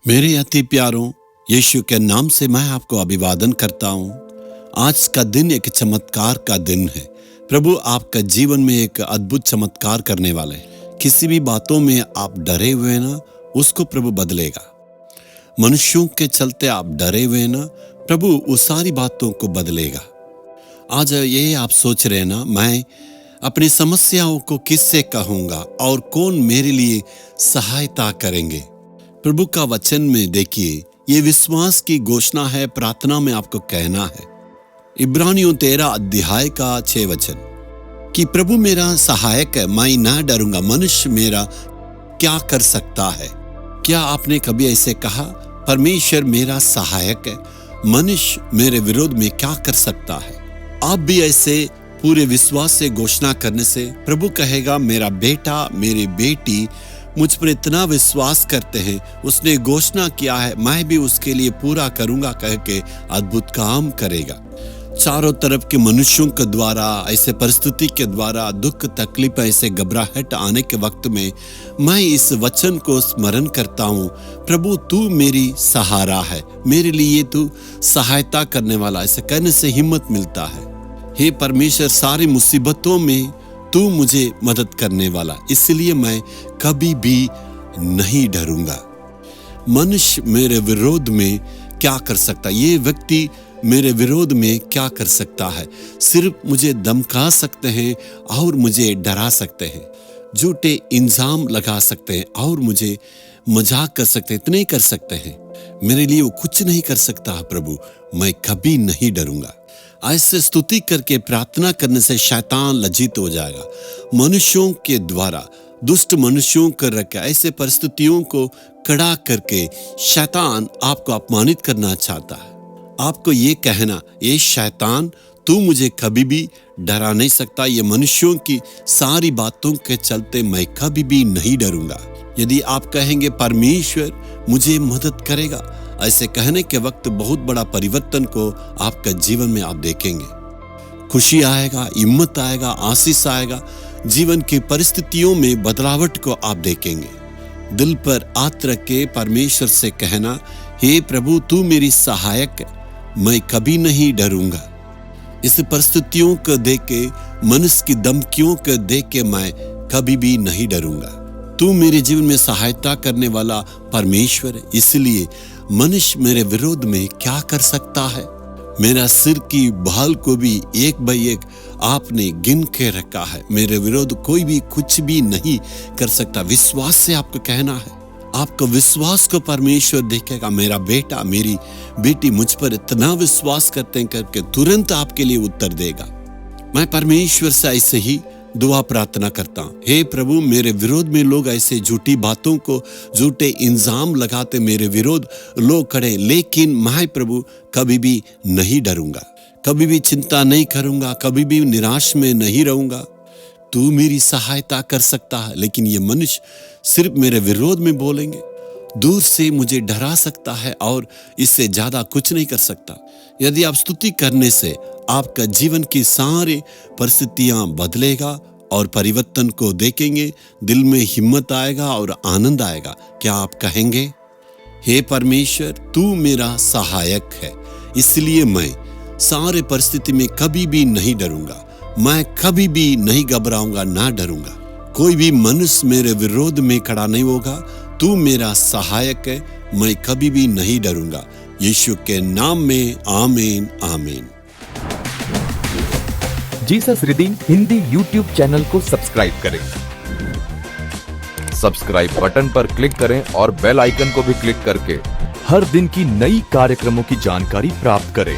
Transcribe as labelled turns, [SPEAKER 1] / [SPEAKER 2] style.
[SPEAKER 1] मेरे अति प्यारों, यीशु के नाम से मैं आपको अभिवादन करता हूँ। आज का दिन एक चमत्कार का दिन है। प्रभु आपका जीवन में एक अद्भुत चमत्कार करने वाले हैं। किसी भी बातों में आप डरे हुए ना, उसको प्रभु बदलेगा। मनुष्यों के चलते आप डरे हुए ना, प्रभु उस सारी बातों को बदलेगा। आज ये आप सोच रहे ना, मैं अपनी समस्याओं को किससे कहूँगा और कौन मेरे लिए सहायता करेंगे। प्रभु का वचन में देखिए, ये विश्वास की घोषणा है। प्रार्थना में आपको कहना है, इब्रानियों 13 अध्याय का 6 वचन, कि प्रभु मेरा सहायक है, मैं ना डरूंगा। मनुष्य मेरा क्या कर सकता है? क्या आपने कभी ऐसे कहा, परमेश्वर मेरा सहायक है, मनुष्य मेरे विरोध में क्या कर सकता है? आप भी ऐसे पूरे विश्वास से घोषणा करने से प्रभु कहेगा, मेरा बेटा मेरी बेटी मुझ पर इतना विश्वास करते हैं, उसने घोषणा किया है, मैं भी उसके लिए पूरा करूंगा कह के अद्भुत काम करेगा। चारों तरफ के मनुष्यों के द्वारा, ऐसे परिस्थिति के द्वारा दुख तकलीफ, ऐसे घबराहट आने के वक्त में मैं इस वचन को स्मरण करता हूँ, प्रभु तू मेरी सहारा है, मेरे लिए तू सहायता करने वाला। ऐसे कहने से हिम्मत मिलता है। हे परमेश्वर, सारी मुसीबतों में तू मुझे मदद करने वाला, इसलिए मैं कभी भी नहीं डरूंगा। मनुष्य मेरे विरोध में क्या कर सकता है? ये व्यक्ति मेरे विरोध में क्या कर सकता है? सिर्फ मुझे धमका सकते हैं और मुझे डरा सकते हैं, झूठे इल्जाम लगा सकते हैं और मुझे मजाक कर सकते हैं, इतने कर सकते हैं। मेरे लिए वो कुछ नहीं कर सकता। प्रभु मैं कभी नहीं डरूंगा। ऐसे स्तुति करके प्रार्थना करने से शैतान लज्जित हो जाएगा। मनुष्यों के द्वारा, दुष्ट मनुष्यों को रख ऐसे परिस्थितियों को खड़ा करके शैतान आपको अपमानित करना चाहता है। आपको ये कहना, ये शैतान तू मुझे कभी भी डरा नहीं सकता। ये मनुष्यों की सारी बातों के चलते मैं कभी भी नहीं डरूंगा। यदि आप कहेंगे परमेश्वर मुझे मदद करेगा, ऐसे कहने के वक्त बहुत बड़ा परिवर्तन को आपका जीवन में आप देखेंगे। खुशी आएगा, हिम्मत आएगा, आशीष आएगा। जीवन की परिस्थितियों में बदलावट को आप देखेंगे। दिल पर हाथ रख के परमेश्वर से कहना, हे प्रभु तू मेरी सहायक है, मैं कभी नहीं डरूंगा। इस परिस्थितियों को देख के, मनुष्य की धमकियों को देख के मैं कभी भी नहीं डरूंगा। तू मेरे जीवन में सहायता करने वाला परमेश्वर है, इसलिए मनुष्य मेरे विरोध में क्या कर सकता है? मेरा सिर की बाल को भी एक बाई एक आपने गिन के रखा है। मेरे विरोध कोई भी कुछ भी नहीं कर सकता। विश्वास से आपको कहना है, आपका विश्वास को परमेश्वर देखेगा। मेरा बेटा मेरी बेटी मुझ पर इतना विश्वास करते हैं करके तुरंत आपके लिए उत्तर देगा। मैं परमेश्वर से ऐसे ही दुआ प्रार्थना करता हूँ, हे प्रभु मेरे विरोध में लोग ऐसे झूठी बातों को, झूठे इल्जाम लगाते मेरे विरोध लोग खड़े, लेकिन मैं प्रभु कभी भी नहीं डरूंगा, कभी भी चिंता नहीं करूंगा, कभी भी निराश में नहीं रहूंगा। तू मेरी सहायता कर सकता है, लेकिन ये मनुष्य सिर्फ मेरे विरोध में बोलेंगे, दूर से मुझे डरा सकता है और इससे ज्यादा कुछ नहीं कर सकता। यदि आप स्तुति करने से आपका जीवन की सारी परिस्थितियां बदलेगा और परिवर्तन को देखेंगे, दिल में हिम्मत आएगा और आनंद आएगा। क्या आप कहेंगे, हे परमेश्वर तू मेरा सहायक है, इसलिए मैं सारे परिस्थिति में कभी भी नहीं डरूंगा, मैं कभी भी नहीं घबराऊंगा, ना डरूंगा। कोई भी मनुष्य मेरे विरोध में खड़ा नहीं होगा। तू मेरा सहायक है, मैं कभी भी नहीं डरूंगा। यीशु के नाम में आमीन आमीन।
[SPEAKER 2] Jesus redeem Hindi YouTube channel को सब्सक्राइब करें। सब्सक्राइब बटन पर क्लिक करें और बेल आइकन को भी क्लिक करके हर दिन की नई कार्यक्रमों की जानकारी प्राप्त करें।